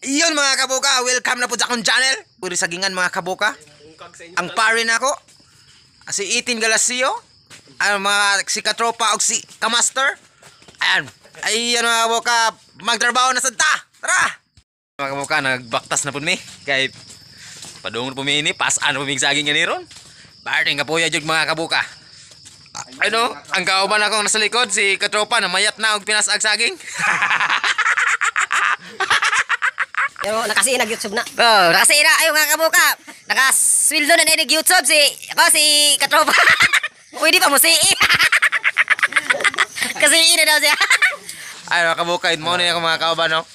Iyon mga kabuka, welcome na po sa akong channel. Puri sagingan mga kabuka. Ang pare na ko si Itin Galasio, ang mga si katropa o si kamaster. Ayan, ayan mga kabuka, magtrabaho na sa ta. Tara! Mga kabuka, nagbaktas na po mi. Kaya padung po mi ini, pasaan po mi saging ganiron. Parting ka po ya jud mga kabuka. Ano, ang kauban akong nasa likod, si katropa na mayat na og pinasag saging. Pero nakasiin nag-YouTube na. Oh, nakasiin na. Ayaw mga kabuka. Nakaswildo na nag-YouTube si katropa. Pwede pa mo si kasi na daw siya. Ay mga kabuka, mo na ako mga kauban no.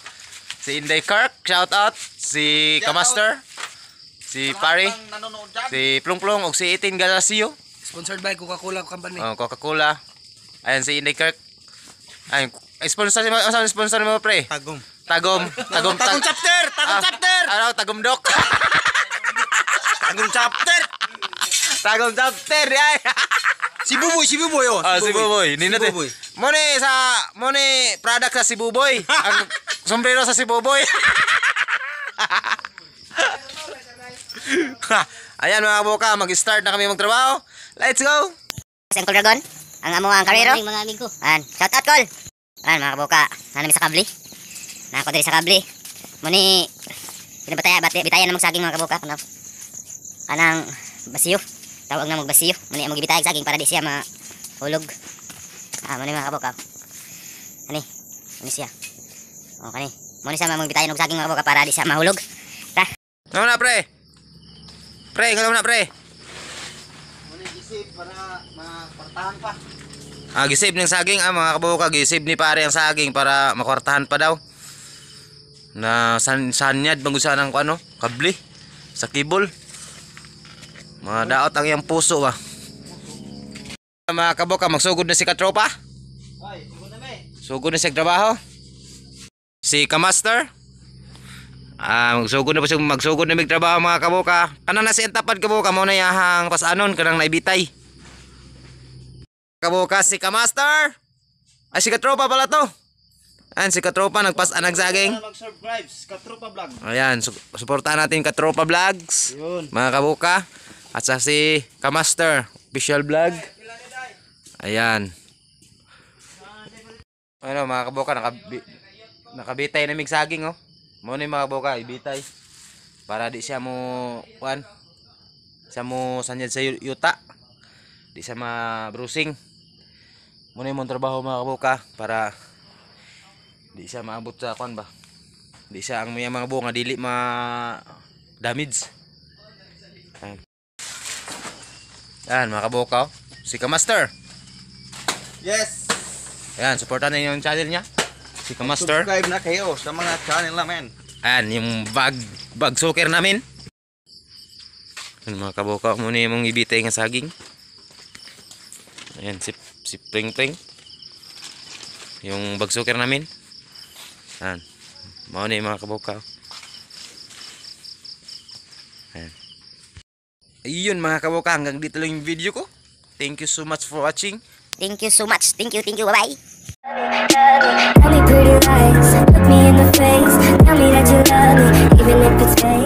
Si Inday Kirk, shout out. Si Kamaster, si Pari, si Plung Plung ug si Itin Galasio. Sponsored by Coca-Cola Company. Oh, Coca-Cola. Ayan si Inday Kirk. Ay, sponsor mo pre. Tagom chapter. Ano, Tagom Dok. Tagom chapter. Ay. Si Buboy oh. Si Buboy. Ninot. Mone product sa si Buboy. Ang sombrero sa si Buboy. Ayan mga kabuka, mag-start na kami magtrabaho. Let's go! Ang Col Dragon, ang amo ang karero. Mga amigo. An, shout out Col. An mga kabuka, nanami sa kabli. Na ako diri sa kabli. Muni bitayan na magsaging mga kabuka kuno. Anang basiyo. Tawag na magbasiyo. Muni mo gibitayag saging para di siya mahulog. Muni mga kabuka. Ani siya. O kani. Muni siya magbitayan og saging mga kabuka para di siya mahulog. Ta. Ano na pre? Pre, kalaw na pre. Muna gisip para makwartahan pa. Gisib ng saging mga kabuka, gisib ni pare ang saging para makwartahan pa daw. Na sanyad bangusan ng ano, kabli sa kibol. Mga daot ang iyang puso ba. Mga kabuka, magsugod na si katropa. Ay, sugod na me. Sugod na siya trabaho. Si Kamaster. Magsugod na magtrabaho mga kabuka. Kanang nasa tapad kabuka mo na yahang pasanon kanang naibitay. Kabuka si Kamaster. Ay si katropa pala to. Ayan si katropa nagsaging. Mag-subscribe Katropa Vlog. Ayan, suportahan natin Katropa Vlogs. Yun. Mga kabuka. At sa si Kamaster official vlog. Ayan. Ano mga kabuka, nakabitay na migsaging oh. Muna yung mga kabuka, ibitay. Para di siya mo sanyad sa yuta. Di siya ma-bruising. Muna yung trabaho mga kabuka para di siya maabot sa kwan ba. Di siya ang mga bunga dili damage. Ayan mga kabuka, si Kamaster. Yes. Ayan, supportan na yung channel niya. Si Kamaster. Subscribe na kayo sa mga channel namin. Ayan, yung bag soccer namin. Ayan mga kabuka, muna yung ibitay ng saging. Ayan, si Pring Pring. Yung bag soccer namin. Ayan, muna yung mga kabuka. Ayan. Ayun mga kabuka, hanggang dito lang yung video ko. Thank you so much for watching. Thank you so much. Thank you. Bye-bye. Tell me pretty lies, look me in the face. Tell me that you love me, even if it's fake.